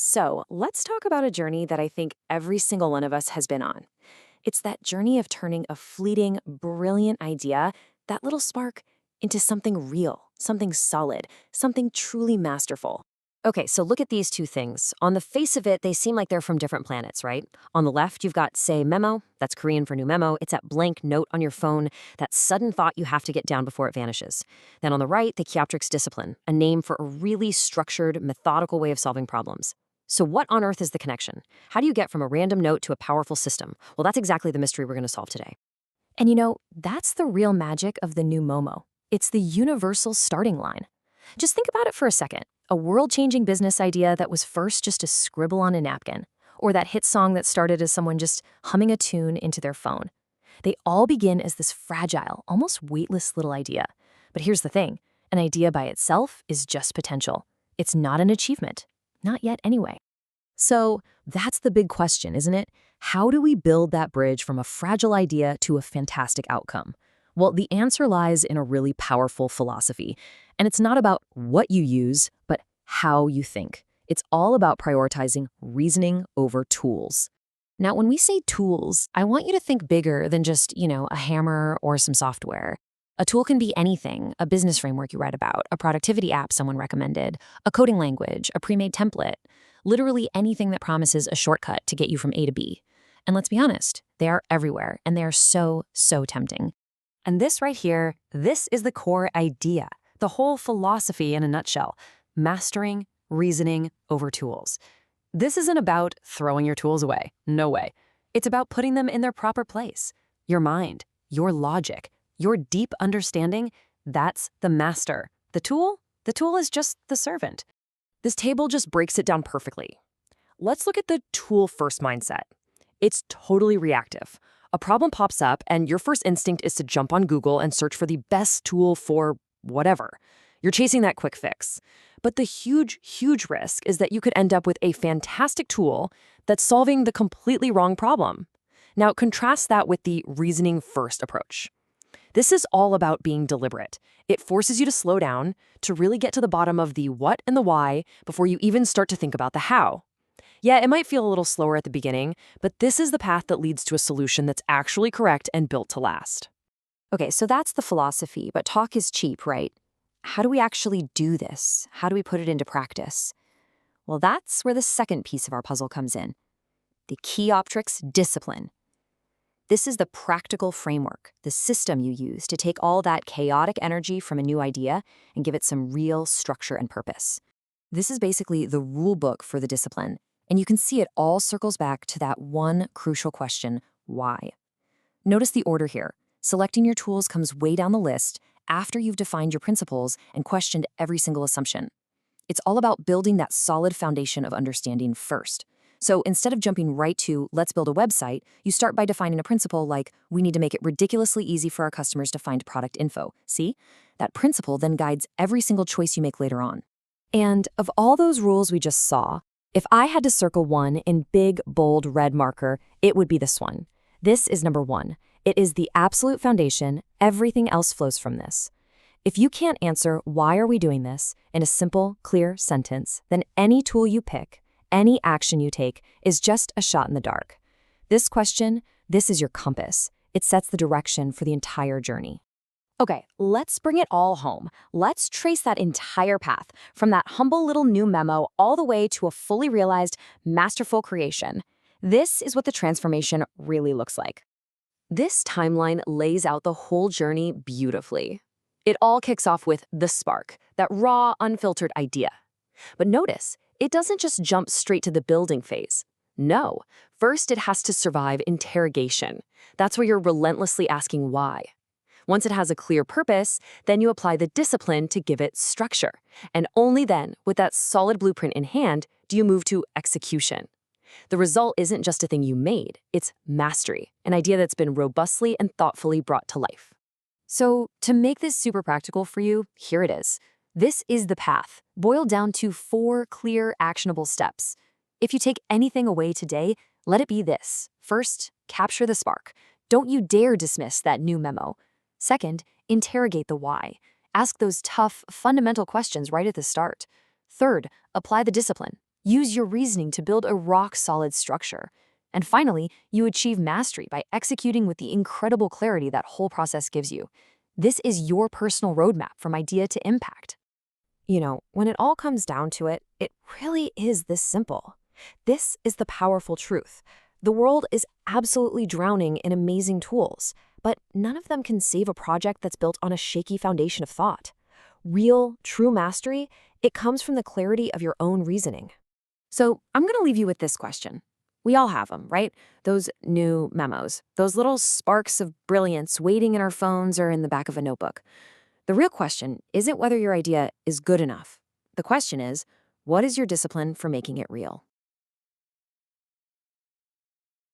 So, let's talk about a journey that I think every single one of us has been on. It's that journey of turning a fleeting, brilliant idea, that little spark, into something real, something solid, something truly masterful. Okay, so look at these two things. On the face of it, they seem like they're from different planets, right? On the left, you've got, say, memo. That's Korean for new memo. It's that blank note on your phone, that sudden thought you have to get down before it vanishes. Then on the right, the Kioptrix discipline, a name for a really structured, methodical way of solving problems. So what on earth is the connection? How do you get from a random note to a powerful system? Well, that's exactly the mystery we're going to solve today. And that's the real magic of the new Momo. It's the universal starting line. Just think about it for a second. A world-changing business idea that was first just a scribble on a napkin, or that hit song that started as someone just humming a tune into their phone. They all begin as this fragile, almost weightless little idea. But here's the thing, an idea by itself is just potential. It's not an achievement. Not yet anyway. So that's the big question, isn't it? How do we build that bridge from a fragile idea to a fantastic outcome? Well, the answer lies in a really powerful philosophy. And it's not about what you use, but how you think. It's all about prioritizing reasoning over tools. Now, when we say tools, I want you to think bigger than just, a hammer or some software. A tool can be anything, a business framework you read about, a productivity app someone recommended, a coding language, a pre-made template, literally anything that promises a shortcut to get you from A to B. And let's be honest, they are everywhere, and they are so, so tempting. And this right here, this is the core idea, the whole philosophy in a nutshell, mastering reasoning over tools. This isn't about throwing your tools away, no way. It's about putting them in their proper place. Your mind, your logic, your deep understanding, that's the master. The tool is just the servant. This table just breaks it down perfectly. Let's look at the tool-first mindset. It's totally reactive. A problem pops up, and your first instinct is to jump on Google and search for the best tool for whatever. You're chasing that quick fix. But the huge, huge risk is that you could end up with a fantastic tool that's solving the completely wrong problem. Now, contrast that with the reasoning-first approach. This is all about being deliberate. It forces you to slow down, to really get to the bottom of the what and the why before you even start to think about the how. Yeah, it might feel a little slower at the beginning, but this is the path that leads to a solution that's actually correct and built to last. Okay, so that's the philosophy, but talk is cheap, right? How do we actually do this? How do we put it into practice? Well, that's where the second piece of our puzzle comes in, the Kioptrix discipline. This is the practical framework, the system you use to take all that chaotic energy from a new idea and give it some real structure and purpose. This is basically the rule book for the discipline, and you can see it all circles back to that one crucial question, why? Notice the order here. Selecting your tools comes way down the list after you've defined your principles and questioned every single assumption. It's all about building that solid foundation of understanding first. So instead of jumping right to, let's build a website, you start by defining a principle like, we need to make it ridiculously easy for our customers to find product info. See? That principle then guides every single choice you make later on. And of all those rules we just saw, if I had to circle one in big, bold red marker, it would be this one. This is number one. It is the absolute foundation. Everything else flows from this. If you can't answer why are we doing this in a simple, clear sentence, then any tool you pick, any action you take is just a shot in the dark. This question, this is your compass. It sets the direction for the entire journey. Okay, let's bring it all home. Let's trace that entire path from that humble little new memo all the way to a fully realized, masterful creation. This is what the transformation really looks like. This timeline lays out the whole journey beautifully. It all kicks off with the spark, that raw, unfiltered idea. But notice, it doesn't just jump straight to the building phase. No, first it has to survive interrogation. That's where you're relentlessly asking why. Once it has a clear purpose, then you apply the discipline to give it structure. And only then, with that solid blueprint in hand, do you move to execution. The result isn't just a thing you made, it's mastery, an idea that's been robustly and thoughtfully brought to life. So, to make this super practical for you, here it is. This is the path, boiled down to 4 clear, actionable steps. If you take anything away today, let it be this. First, capture the spark. Don't you dare dismiss that new memo. Second, interrogate the why. Ask those tough, fundamental questions right at the start. Third, apply the discipline. Use your reasoning to build a rock-solid structure. And finally, you achieve mastery by executing with the incredible clarity that whole process gives you. This is your personal roadmap from idea to impact. When it all comes down to it, it really is this simple. This is the powerful truth. The world is absolutely drowning in amazing tools, but none of them can save a project that's built on a shaky foundation of thought. Real, true mastery, it comes from the clarity of your own reasoning. So I'm going to leave you with this question. We all have them, right? Those new memos, those little sparks of brilliance waiting in our phones or in the back of a notebook. The real question isn't whether your idea is good enough. The question is, what is your discipline for making it real?